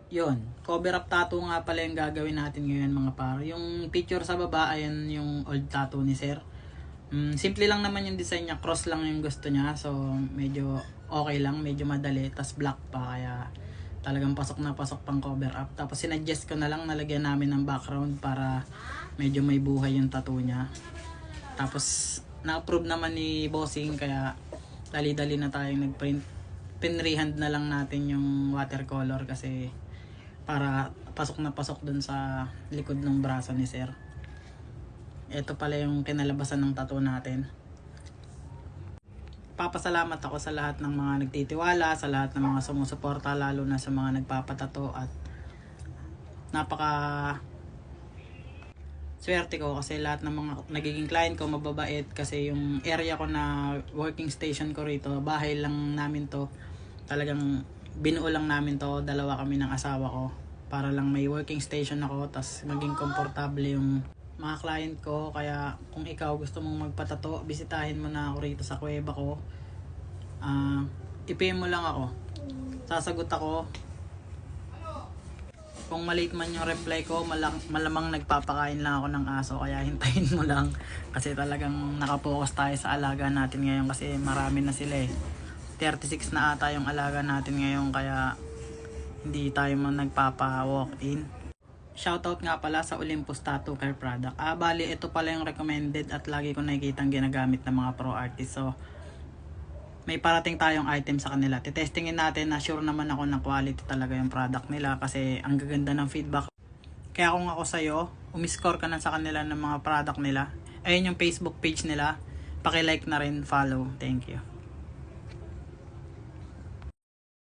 Yun, cover up tattoo nga pala yung gagawin natin ngayon mga par. Yung picture sa baba, ayan yung old tattoo ni sir. Simple lang naman yung design niya, cross lang yung gusto niya. So medyo okay lang, medyo madali. Tas black pa, kaya talagang pasok na pasok pang cover up. Tapos sinuggest ko na lang nalagyan namin ng background para medyo may buhay yung tattoo niya. Tapos na-approve naman ni bossing, kaya dali-dali na tayong nag-print. Pinrehand na lang natin yung watercolor kasi para pasok na pasok dun sa likod ng braso ni sir. Ito pala yung kinalabasan ng tattoo natin. Papasalamat ako sa lahat ng mga nagtitiwala, sa lahat ng mga sumusuporta, lalo na sa mga nagpapatato, at napaka swerte ko kasi lahat ng mga nagiging client ko mababait, kasi yung area ko na working station ko rito, bahay lang namin to, talagang binuo lang namin to, dalawa kami ng asawa ko para lang may working station ako, tas maging komportable yung mga client ko. Kaya kung ikaw gusto mong magpatato, bisitahin mo na ako rito sa kuweba ko. I-PM mo lang ako, sasagot ako. Kung malate man yung reply ko, malamang nagpapakain lang ako ng aso, kaya hintayin mo lang kasi talagang nakapokus tayo sa alaga natin ngayon, kasi marami na sila eh. 36 na ata yung alaga natin ngayon, kaya hindi tayo man nagpapa-walk-in. Shoutout nga pala sa Olympus Tattoo Care product. Bali ito pala yung recommended at lagi ko nakikitang ginagamit ng mga pro artist. So may parating tayong item sa kanila. Titestingin natin na sure naman ako na quality talaga yung product nila, kasi ang gaganda ng feedback. Kaya kung ako sa'yo, umiscore ka na sa kanila ng mga product nila. Ayun yung Facebook page nila. Paki-like na rin, follow. Thank you.